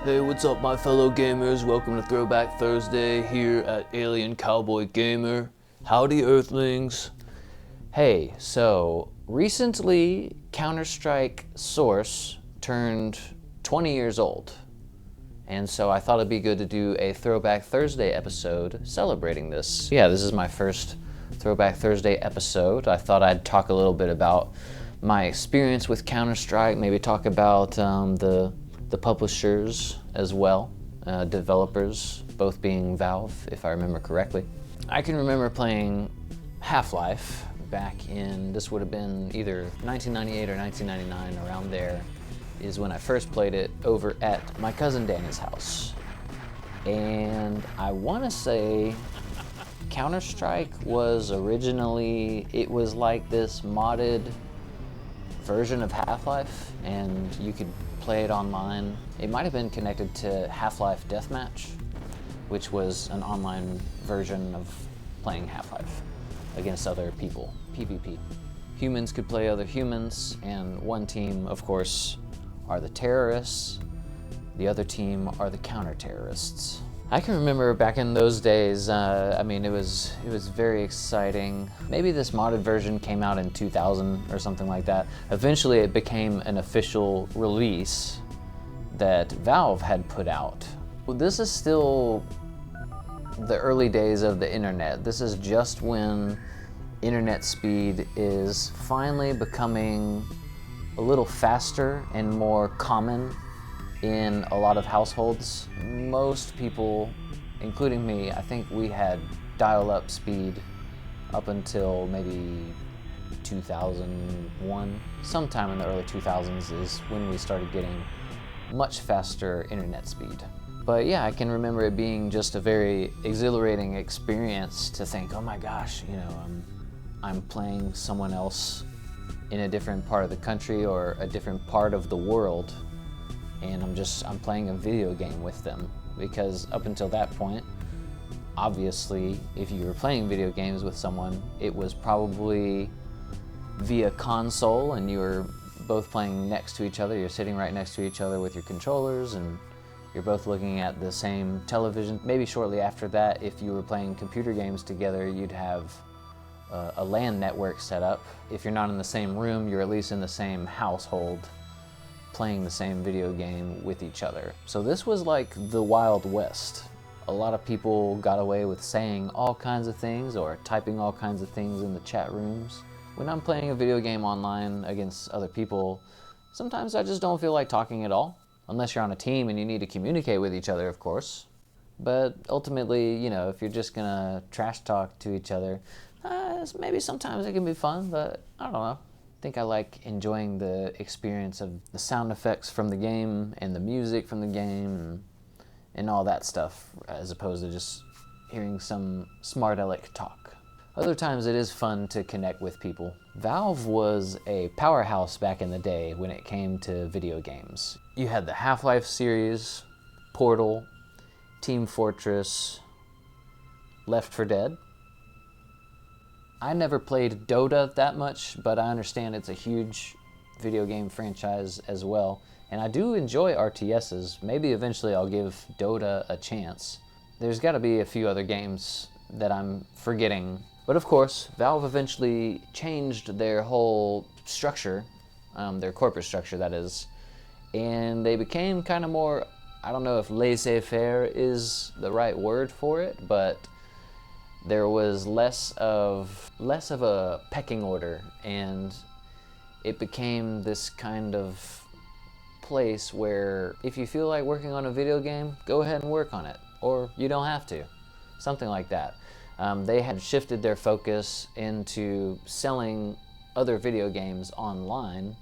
Hey, what's up my fellow gamers? Welcome to Throwback Thursday here at Alien Cowboy Gamer. Howdy Earthlings. Hey, so recently Counterstrike Source turned 20 years old. And so I thought it'd be good to do a Throwback Thursday episode celebrating this. Yeah, this is my first Throwback Thursday episode. I thought I'd talk a little bit about my experience with Counterstrike, maybe talk about the publishers as well, developers, both being Valve, if I remember correctly. I can remember playing Half-Life back in, this would have been either 1998 or 1999, around there is when I first played it over at my cousin Danny's house. And I want to say Counter-Strike was originally, it was like this modded version of Half-Life, and you could play it online. It might have been connected to Half-Life Deathmatch, which was an online version of playing Half-Life against other people, PvP. Humans could play other humans, and one team, of course, are the terrorists. The other team are the counter-terrorists. I can remember back in those days, I mean, it was very exciting. Maybe this modded version came out in 2000 or something like that. Eventually it became an official release that Valve had put out. Well, this is still the early days of the internet. This is just when internet speed is finally becoming a little faster and more common in a lot of households. Most people, including me, I think we had dial-up speed up until maybe 2001. Sometime in the early 2000s is when we started getting much faster internet speed. But yeah, I can remember it being just a very exhilarating experience to think, oh my gosh, you know, I'm playing someone else in a different part of the country or a different part of the world, and I'm playing a video game with them. Because up until that point, obviously, if you were playing video games with someone, it was probably via console and you were both playing next to each other. You're sitting right next to each other with your controllers and you're both looking at the same television. Maybe shortly after that, if you were playing computer games together, you'd have a LAN network set up. If you're not in the same room, you're at least in the same household, playing the same video game with each other. So this was like the Wild West. A lot of people got away with saying all kinds of things or typing all kinds of things in the chat rooms. When I'm playing a video game online against other people, sometimes I just don't feel like talking at all. Unless you're on a team and you need to communicate with each other, of course. But ultimately, you know, if you're just gonna trash talk to each other, maybe sometimes it can be fun, but I don't know. I think I like enjoying the experience of the sound effects from the game and the music from the game and all that stuff, as opposed to just hearing some smart aleck talk. Other times it is fun to connect with people. Valve was a powerhouse back in the day when it came to video games. You had the Half-Life series, Portal, Team Fortress, Left 4 Dead. I never played Dota that much, but I understand it's a huge video game franchise as well. And I do enjoy RTSs. Maybe eventually I'll give Dota a chance. There's gotta be a few other games that I'm forgetting. But of course, Valve eventually changed their whole structure, their corporate structure that is, and they became kind of more, I don't know if laissez-faire is the right word for it, but there was less of a pecking order, and it became this kind of place where if you feel like working on a video game, go ahead and work on it, or you don't have to, something like that. They had shifted their focus into selling other video games online,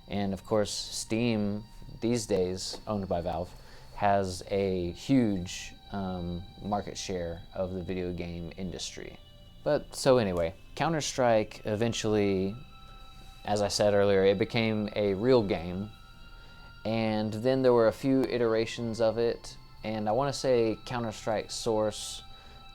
and of course Steam, these days owned by Valve, has a huge market share of the video game industry. But so anyway, Counter-Strike eventually, as I said earlier, it became a real game, and then there were a few iterations of it, and I want to say Counter-Strike Source,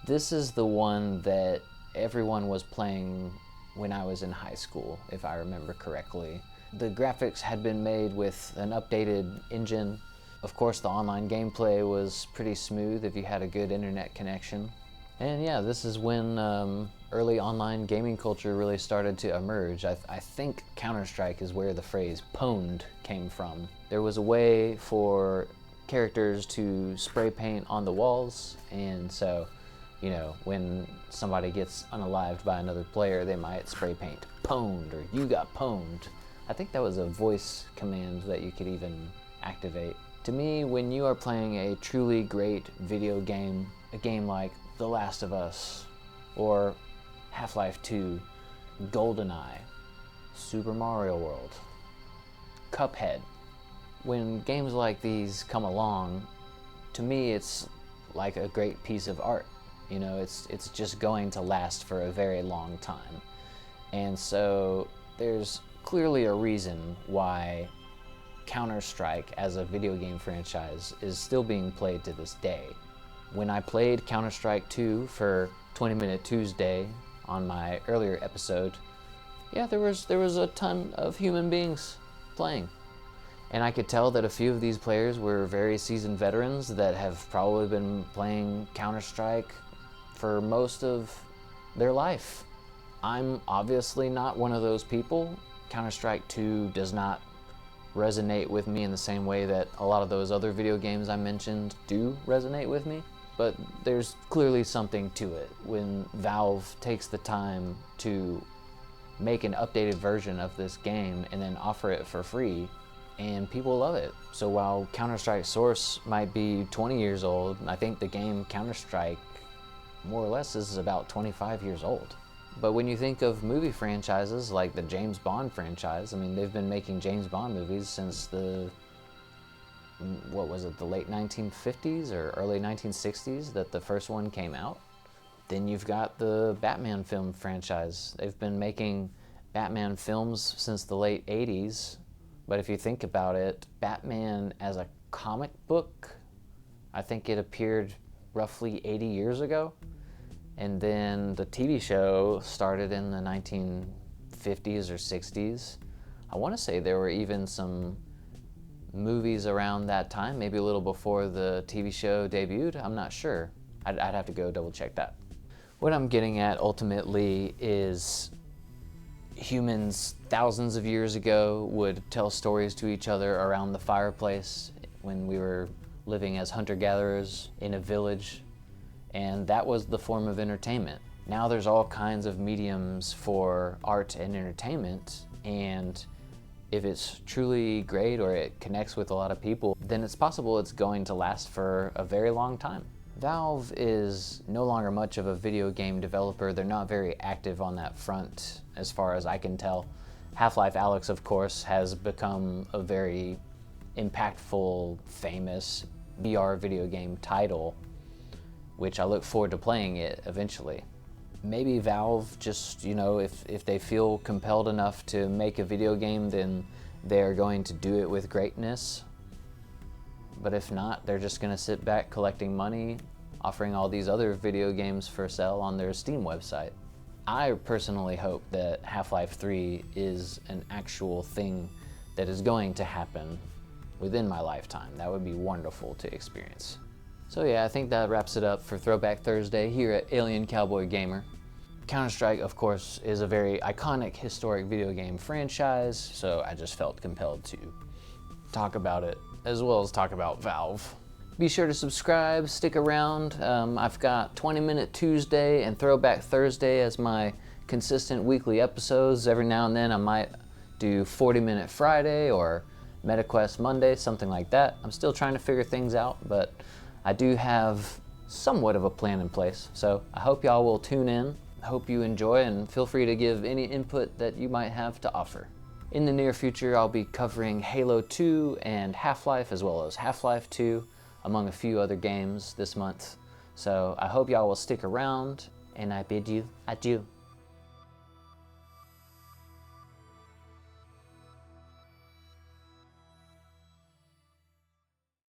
this is the one that everyone was playing when I was in high school, if I remember correctly. The graphics had been made with an updated engine, Of course, the online gameplay was pretty smooth if you had a good internet connection. And yeah, this is when early online gaming culture really started to emerge. I think Counterstrike is where the phrase pwned came from. There was a way for characters to spray paint on the walls, and so, you know, when somebody gets unalived by another player, they might spray paint pwned or you got pwned. I think that was a voice command that you could even activate. To me, when you are playing a truly great video game, a game like The Last of Us, or Half-Life 2, GoldenEye, Super Mario World, Cuphead, when games like these come along, to me it's like a great piece of art. You know, it's just going to last for a very long time. And so there's clearly a reason why Counterstrike as a video game franchise is still being played to this day. When I played Counter-Strike 2 for 20 Minute Tuesday on my earlier episode, yeah, there was a ton of human beings playing. And I could tell that a few of these players were very seasoned veterans that have probably been playing Counter-Strike for most of their life. I'm obviously not one of those people. Counter-Strike 2 does not resonate with me in the same way that a lot of those other video games I mentioned do resonate with me. But there's clearly something to it when Valve takes the time to make an updated version of this game and then offer it for free, and people love it. So while Counter-Strike Source might be 20 years old, I think the game Counter-Strike more or less is about 25 years old. But when you think of movie franchises like the James Bond franchise, I mean, they've been making James Bond movies since the, what was it, the late 1950s or early 1960s that the first one came out. Then you've got the Batman film franchise. They've been making Batman films since the late 80s. But if you think about it, Batman as a comic book, I think it appeared roughly 80 years ago. And then the TV show started in the 1950s or 60s. I want to say there were even some movies around that time, maybe a little before the TV show debuted. I'm not sure. I'd have to go double check that. What I'm getting at ultimately is humans thousands of years ago would tell stories to each other around the fireplace when we were living as hunter-gatherers in a village. And that was the form of entertainment. Now there's all kinds of mediums for art and entertainment, and if it's truly great or it connects with a lot of people, then it's possible it's going to last for a very long time. Valve is no longer much of a video game developer. They're not very active on that front as far as I can tell. Half-Life Alyx, of course, has become a very impactful, famous VR video game title, which I look forward to playing it eventually. Maybe Valve just, you know, if they feel compelled enough to make a video game, then they're going to do it with greatness. But if not, they're just gonna sit back collecting money, offering all these other video games for sale on their Steam website. I personally hope that Half-Life 3 is an actual thing that is going to happen within my lifetime. That would be wonderful to experience. So yeah, I think that wraps it up for Throwback Thursday here at Alien Cowboy Gamer. Counter-Strike, of course, is a very iconic historic video game franchise, so I just felt compelled to talk about it, as well as talk about Valve. Be sure to subscribe, stick around. I've got 20 Minute Tuesday and Throwback Thursday as my consistent weekly episodes. Every now and then I might do 40 Minute Friday or MetaQuest Monday, something like that. I'm still trying to figure things out, but I do have somewhat of a plan in place, so I hope y'all will tune in. I hope you enjoy, and feel free to give any input that you might have to offer. In the near future, I'll be covering Halo 2 and Half-Life, as well as Half-Life 2, among a few other games this month. So I hope y'all will stick around, and I bid you adieu.